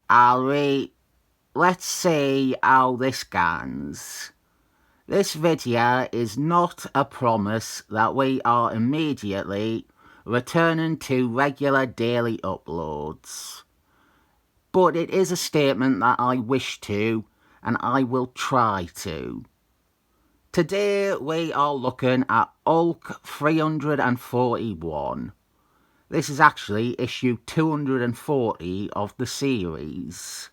Let's see how this goes. This video is not a promise that we are immediately returning to regular daily uploads, but it is a statement that I wish to, and I will try to. Today we are looking at Hulk 341. This is actually issue 240 of the series.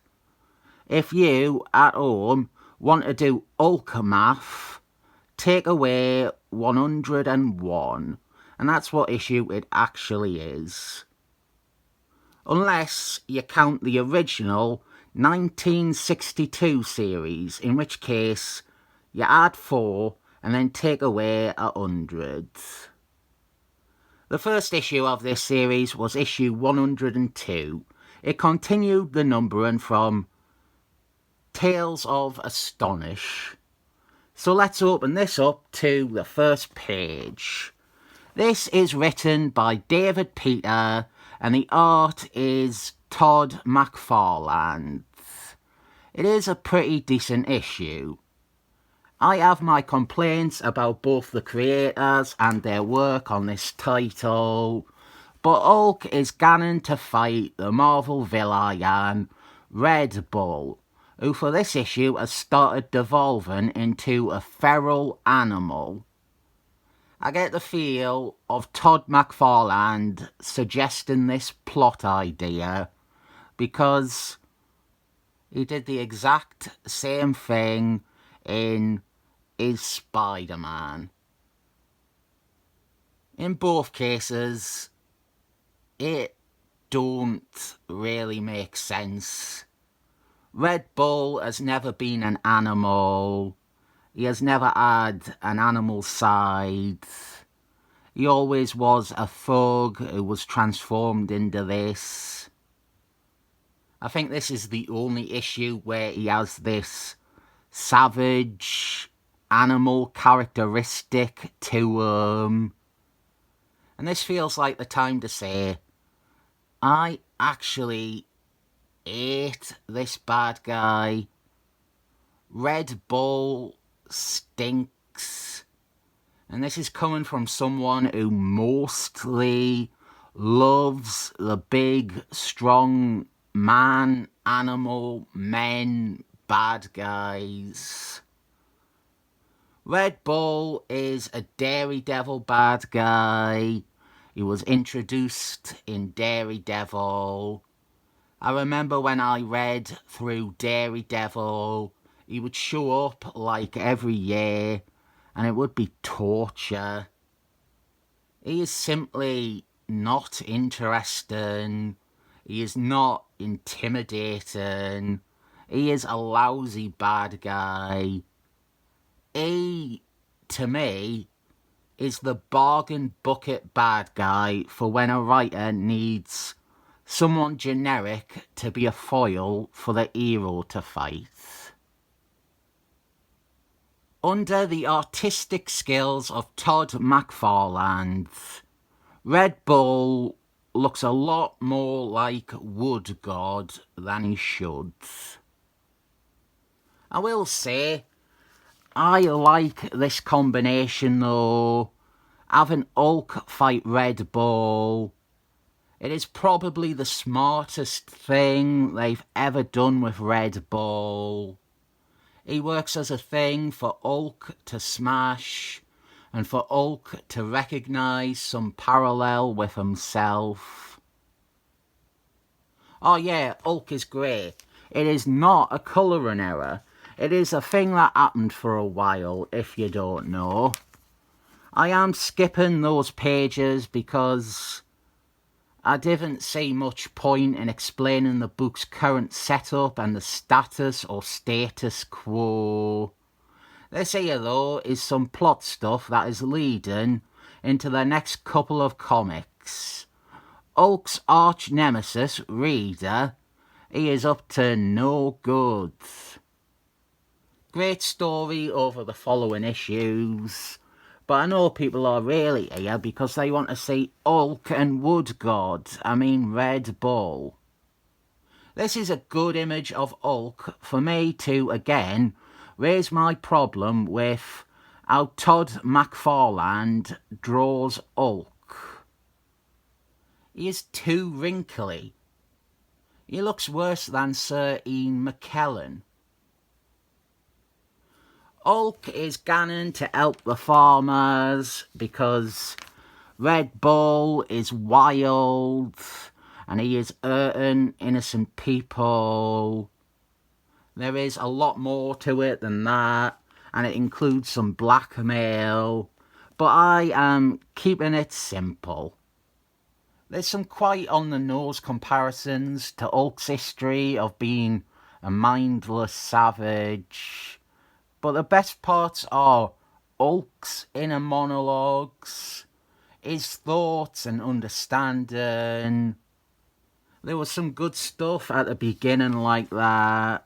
If you, at home, want to do Hulk math, take away 101, and that's what issue it actually is. Unless you count the original 1962 series, in which case you add 4 and then take away 100. The first issue of this series was issue 102. It continued the numbering from Tales of Astonish. So let's open this up to the first page. This is written by David Peter and the art is Todd McFarlane. It is a pretty decent issue. I have my complaints about both the creators and their work on this title, but Hulk is going to fight the Marvel villain Red Bull, who for this issue has started devolving into a feral animal. I get the feel of Todd McFarlane suggesting this plot idea because he did the exact same thing in his Spider-Man. In both cases, it don't really make sense. Red Bull has never been an animal. He has never had an animal side. He always was a thug who was transformed into this. I think this is the only issue where he has this savage animal characteristic to him. And this feels like the time to say, I actually hate this bad guy. Red Bull stinks. And this is coming from someone who mostly loves the big, strong man, animal, men, bad guys. Red Bull is a Daredevil bad guy. He was introduced in Daredevil. I remember when I read through Daredevil, he would show up like every year and it would be torture. He is simply not interesting. He is not intimidating. He is a lousy bad guy. He, to me, is the bargain bucket bad guy for when a writer needs someone generic to be a foil for the hero to fight. Under the artistic skills of Todd McFarlane, Red Bull looks a lot more like Wood God than he should. I will say, I like this combination though. Having Hulk fight Red Bull, it is probably the smartest thing they've ever done with Red Bull. He works as a thing for Hulk to smash and for Hulk to recognise some parallel with himself. Oh yeah, Hulk is great. It is not a colouring error. It is a thing that happened for a while, if you don't know. I am skipping those pages because I didn't see much point in explaining the book's current setup and the status or status quo. This here, though, is some plot stuff that is leading into the next couple of comics. Hulk's arch nemesis, Reader, he is up to no good. Great story over the following issues, but I know people are really here because they want to see Hulk and Wood God, Red Bull. This is a good image of Hulk for me to, again, raise my problem with how Todd McFarlane draws Hulk. He is too wrinkly. He looks worse than Sir Ian McKellen. Hulk is ganning to help the farmers because Red Bull is wild and he is hurting innocent people. There is a lot more to it than that, and it includes some blackmail, but I am keeping it simple. There's some quite on-the-nose comparisons to Hulk's history of being a mindless savage, but the best parts are Hulk's inner monologues, his thoughts and understanding. There was some good stuff at the beginning like that.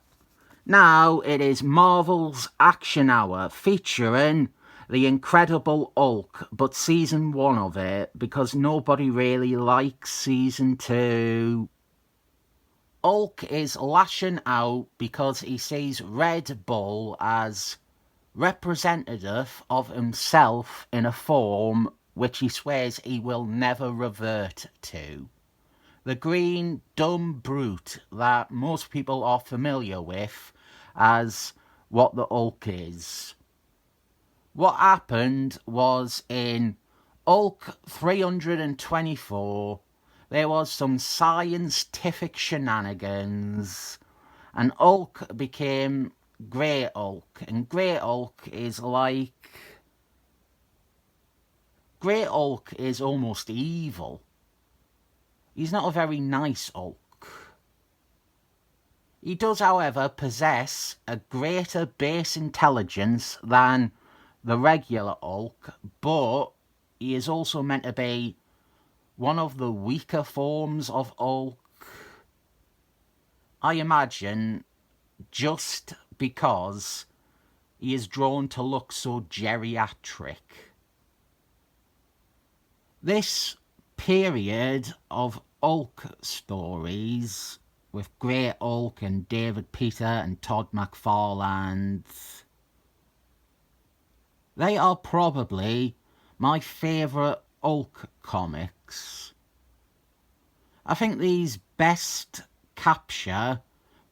Now it is Marvel's Action Hour featuring The Incredible Hulk, but season 1 of it, because nobody really likes season 2. Hulk is lashing out because he sees Red Bull as representative of himself in a form which he swears he will never revert to. The green, dumb brute that most people are familiar with as what the Hulk is. What happened was in Hulk 324, there was some scientific shenanigans, and Hulk became Grey Hulk, and Grey Hulk is almost evil. He's not a very nice Hulk. He does, however, possess a greater base intelligence than the regular Hulk, but he is also meant to be one of the weaker forms of Hulk. I imagine just because he is drawn to look so geriatric. This period of Hulk stories with Grey Hulk and David Peter and Todd McFarlane, they are probably my favourite Hulk comics. I think these best capture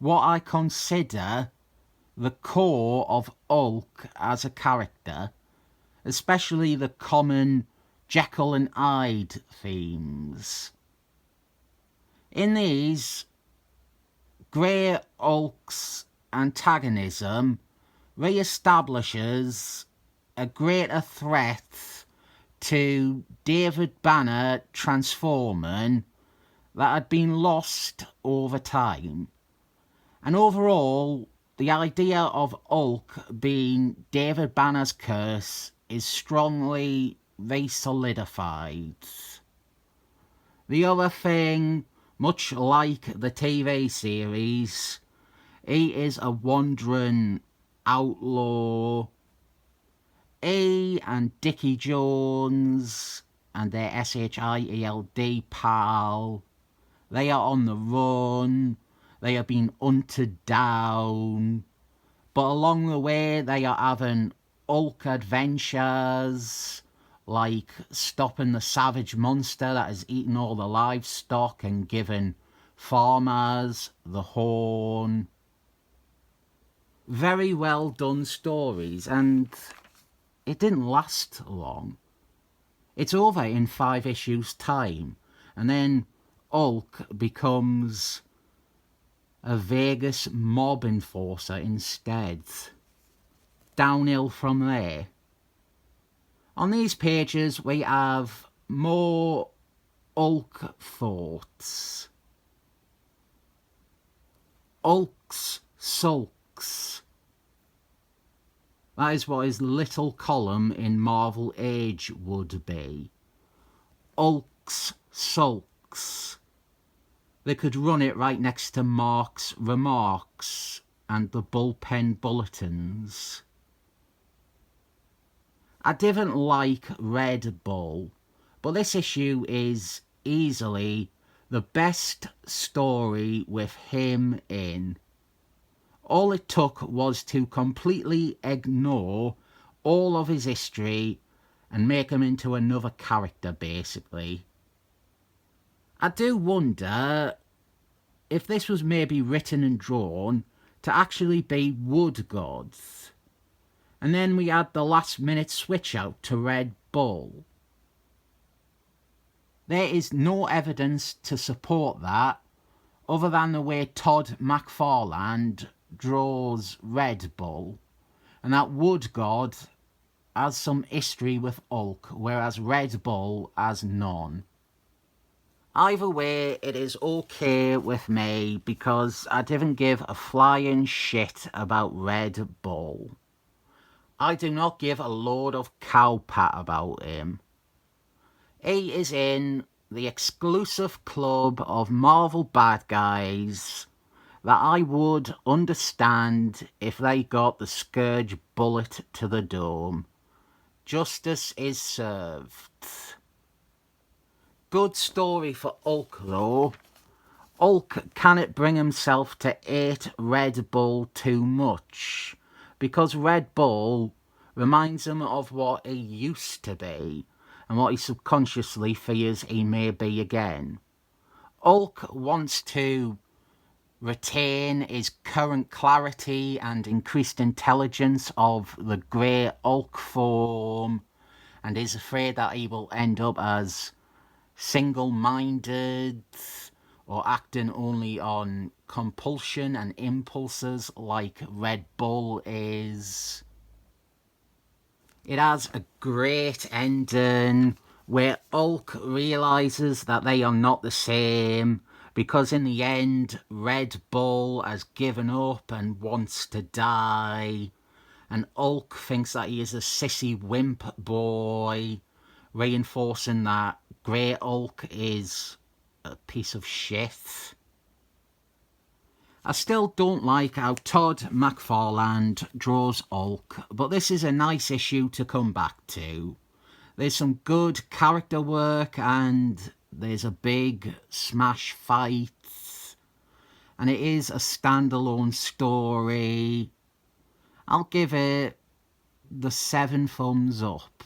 what I consider the core of Hulk as a character, especially the common Jekyll and Hyde themes. In these, Grey Hulk's antagonism re-establishes a greater threat to David Banner transforming that had been lost over time. And overall, the idea of Hulk being David Banner's curse is strongly re-solidified. The other thing, much like the TV series, he is a wandering outlaw. He and Dickie Jones and their SHIELD pal, they are on the run, they are being hunted down, but along the way they are having Hulk adventures, like stopping the savage monster that has eaten all the livestock and given farmers the horn. Very well done stories, and it didn't last long. It's over in 5 issues' time, and then Hulk becomes a Vegas mob enforcer instead. Downhill from there. On these pages we have more Hulk thoughts. Hulk's sulks. That is what his little column in Marvel Age would be. Hulk's sulks. They could run it right next to Mark's remarks and the bullpen bulletins. I didn't like Red Bull, but this issue is easily the best story with him in. All it took was to completely ignore all of his history and make him into another character, basically. I do wonder if this was maybe written and drawn to actually be Wood Gods. And then we had the last minute switch out to Red Bull. There is no evidence to support that other than the way Todd McFarlane draws Red Bull, and that Wood God has some history with Hulk, whereas Red Bull has none. Either way, it is okay with me because I didn't give a flying shit about Red Bull. I do not give a load of cowpat about him. He is in the exclusive club of Marvel bad guys that I would understand if they got the Scourge bullet to the dome. Justice is served. Good story for Hulk though. Hulk cannot bring himself to hate Red Bull too much, because Red Bull reminds him of what he used to be and what he subconsciously fears he may be again. Hulk wants to retain his current clarity and increased intelligence of the grey Hulk form, and is afraid that he will end up as single-minded or acting only on compulsion and impulses like Red Bull is. It has a great ending where Hulk realises that they are not the same, because in the end Red Bull has given up and wants to die, and Hulk thinks that he is a sissy wimp boy, reinforcing that Grey Hulk is a piece of shit. I still don't like how Todd McFarlane draws Hulk, but this is a nice issue to come back to. There's some good character work and there's a big smash fight, and it is a standalone story. I'll give it the 7 thumbs up.